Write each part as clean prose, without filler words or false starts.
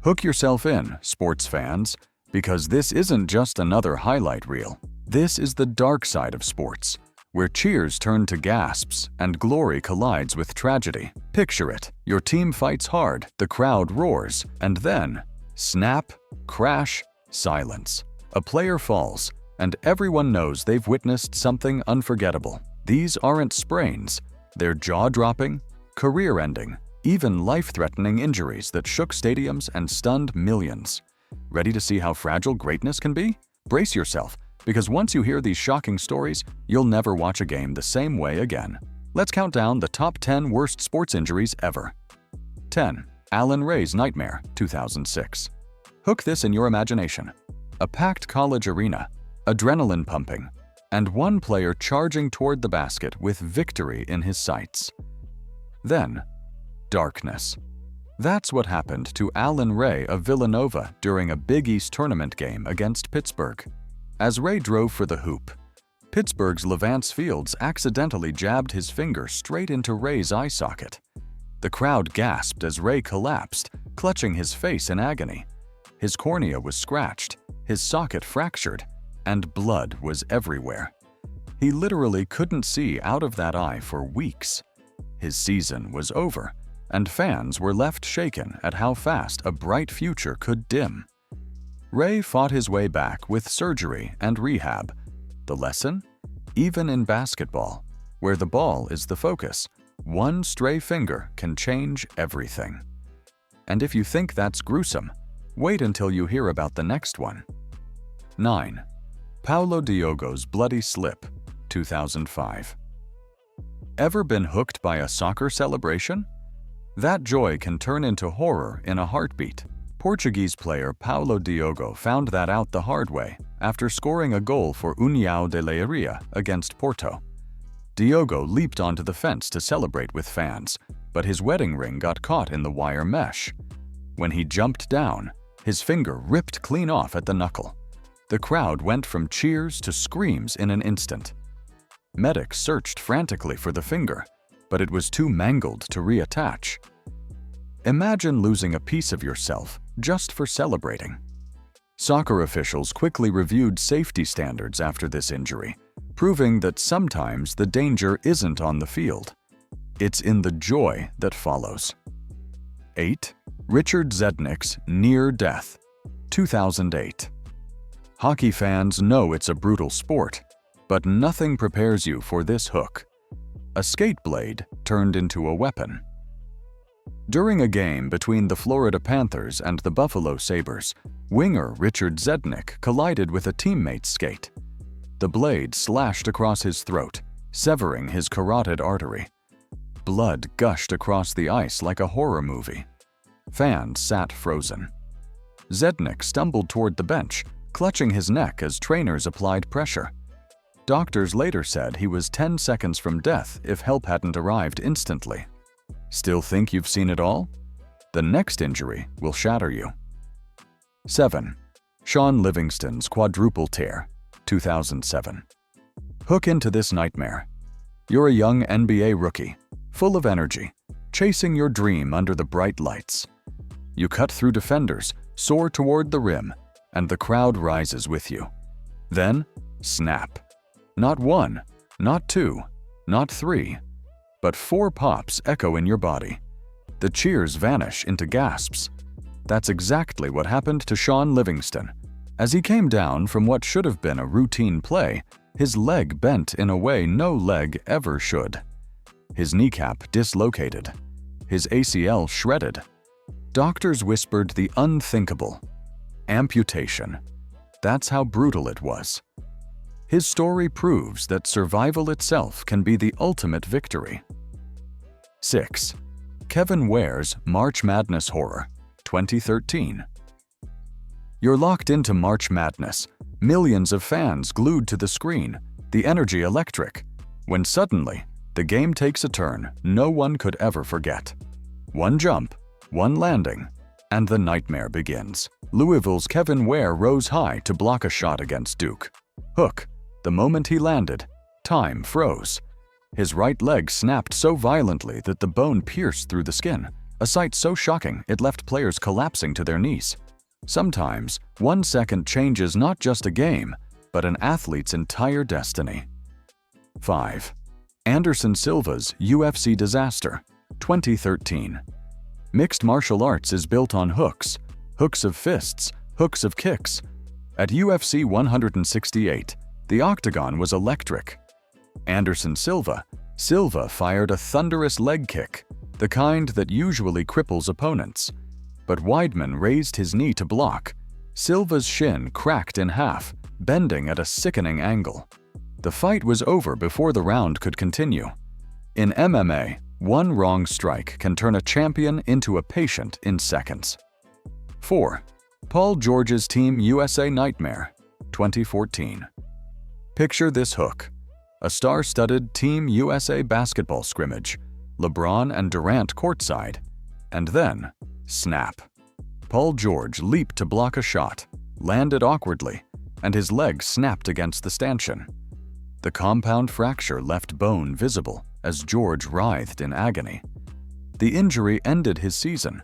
Hook yourself in, sports fans, because this isn't just another highlight reel. This is the dark side of sports, where cheers turn to gasps and glory collides with tragedy. Picture it. Your team fights hard, the crowd roars, and then snap, crash, silence. A player falls, and everyone knows they've witnessed something unforgettable. These aren't sprains. They're jaw-dropping, career-ending, even life-threatening injuries that shook stadiums and stunned millions. Ready to see how fragile greatness can be? Brace yourself, because once you hear these shocking stories, you'll never watch a game the same way again. Let's count down the top 10 worst sports injuries ever. 10. Allan Ray's nightmare, 2006. Hook this in your imagination. A packed college arena, adrenaline pumping, and one player charging toward the basket with victory in his sights. Then, darkness. That's what happened to Allan Ray of Villanova during a Big East tournament game against Pittsburgh. As Ray drove for the hoop, Pittsburgh's Levance Fields accidentally jabbed his finger straight into Ray's eye socket. The crowd gasped as Ray collapsed, clutching his face in agony. His cornea was scratched, his socket fractured, and blood was everywhere. He literally couldn't see out of that eye for weeks. His season was over, and fans were left shaken at how fast a bright future could dim. Ray fought his way back with surgery and rehab. The lesson? Even in basketball, where the ball is the focus, one stray finger can change everything. And if you think that's gruesome, wait until you hear about the next one. 9. Paulo Diogo's bloody slip, 2005. Ever been hooked by a soccer celebration? That joy can turn into horror in a heartbeat. Portuguese player Paulo Diogo found that out the hard way after scoring a goal for União de Leiria against Porto. Diogo leaped onto the fence to celebrate with fans, but his wedding ring got caught in the wire mesh. When he jumped down, his finger ripped clean off at the knuckle. The crowd went from cheers to screams in an instant. Medics searched frantically for the finger, but it was too mangled to reattach. Imagine losing a piece of yourself just for celebrating. Soccer officials quickly reviewed safety standards after this injury, proving that sometimes the danger isn't on the field. It's in the joy that follows. 8. Richard Zednik's near death, 2008. Hockey fans know it's a brutal sport, but nothing prepares you for this hook. A skate blade turned into a weapon. During a game between the Florida Panthers and the Buffalo Sabres, winger Richard Zednik collided with a teammate's skate. The blade slashed across his throat, severing his carotid artery. Blood gushed across the ice like a horror movie. Fans sat frozen. Zednik stumbled toward the bench, clutching his neck as trainers applied pressure. Doctors later said he was 10 seconds from death if help hadn't arrived instantly. Still think you've seen it all? The next injury will shatter you. 7. Shaun Livingston's quadruple tear, 2007. Hook into this nightmare. You're a young NBA rookie, full of energy, chasing your dream under the bright lights. You cut through defenders, soar toward the rim, and the crowd rises with you. Then, snap. Not one, not two, not three, but 4 pops echo in your body. The cheers vanish into gasps. That's exactly what happened to Shaun Livingston. As he came down from what should have been a routine play, his leg bent in a way no leg ever should. His kneecap dislocated. His ACL shredded. Doctors whispered the unthinkable. Amputation. That's how brutal it was. His story proves that survival itself can be the ultimate victory. 6. Kevin Ware's March Madness horror, 2013. You're locked into March Madness, millions of fans glued to the screen, the energy electric, when suddenly, the game takes a turn no one could ever forget. One jump, one landing, and the nightmare begins. Louisville's Kevin Ware rose high to block a shot against Duke. Hook. The moment he landed, time froze. His right leg snapped so violently that the bone pierced through the skin, a sight so shocking it left players collapsing to their knees. Sometimes, 1 second changes not just a game, but an athlete's entire destiny. 5. Anderson Silva's UFC disaster, 2013. Mixed martial arts is built on hooks, hooks of fists, hooks of kicks. At UFC 168, the octagon was electric. Anderson Silva fired a thunderous leg kick, the kind that usually cripples opponents. But Weidman raised his knee to block. Silva's shin cracked in half, bending at a sickening angle. The fight was over before the round could continue. In MMA, one wrong strike can turn a champion into a patient in seconds. 4. Paul George's Team USA nightmare, 2014. Picture this hook. A star-studded Team USA basketball scrimmage, LeBron and Durant courtside, and then, snap. Paul George leaped to block a shot, landed awkwardly, and his leg snapped against the stanchion. The compound fracture left bone visible as George writhed in agony. The injury ended his season,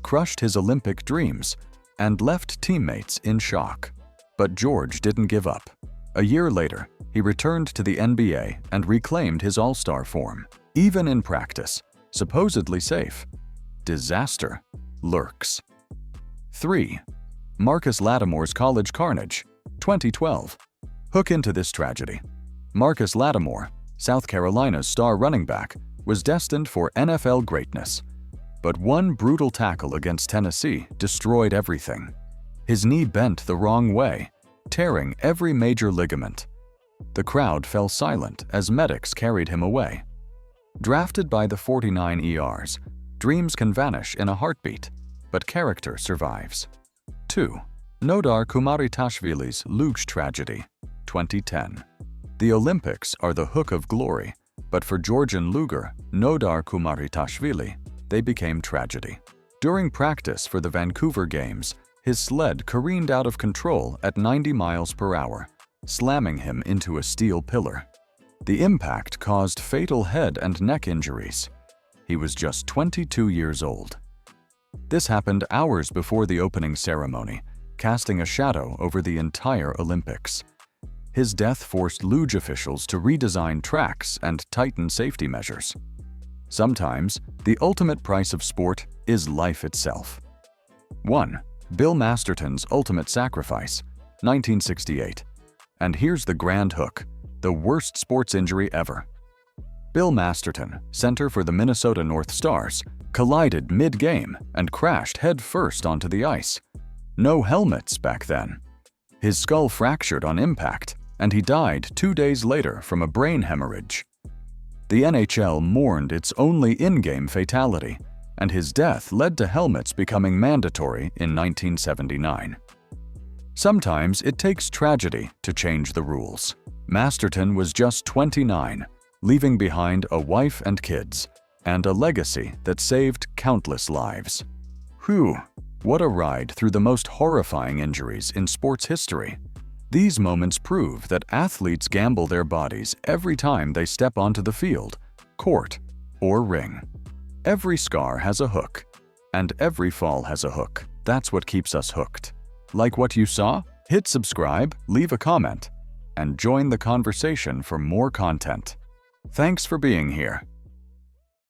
crushed his Olympic dreams, and left teammates in shock. But George didn't give up. A year later, he returned to the NBA and reclaimed his all-star form. Even in practice, supposedly safe, disaster lurks. 3. Marcus Lattimore's college carnage, 2012. Hook into this tragedy. Marcus Lattimore, South Carolina's star running back, was destined for NFL greatness. But one brutal tackle against Tennessee destroyed everything. His knee bent the wrong way, tearing every major ligament. The crowd fell silent as medics carried him away. Drafted by the 49 ERs, dreams can vanish in a heartbeat, but character survives. 2. Nodar Kumaritashvili's luge tragedy, 2010. The Olympics are the hook of glory, but for Georgian luger, Nodar Kumaritashvili, they became tragedy. During practice for the Vancouver Games, his sled careened out of control at 90 miles per hour, slamming him into a steel pillar. The impact caused fatal head and neck injuries. He was just 22 years old. This happened hours before the opening ceremony, casting a shadow over the entire Olympics. His death forced luge officials to redesign tracks and tighten safety measures. Sometimes, the ultimate price of sport is life itself. 1. Bill Masterton's ultimate sacrifice, 1968. And here's the grand hook, the worst sports injury ever. Bill Masterton, center for the Minnesota North Stars, collided mid-game and crashed head-first onto the ice. No helmets back then. His skull fractured on impact, and he died 2 days later from a brain hemorrhage. The NHL mourned its only in-game fatality, and his death led to helmets becoming mandatory in 1979. Sometimes it takes tragedy to change the rules. Masterton was just 29, leaving behind a wife and kids, and a legacy that saved countless lives. Whew, what a ride through the most horrifying injuries in sports history. These moments prove that athletes gamble their bodies every time they step onto the field, court, or ring. Every scar has a hook, and every fall has a hook. That's what keeps us hooked. Like what you saw? Hit subscribe, leave a comment, and join the conversation for more content. Thanks for being here.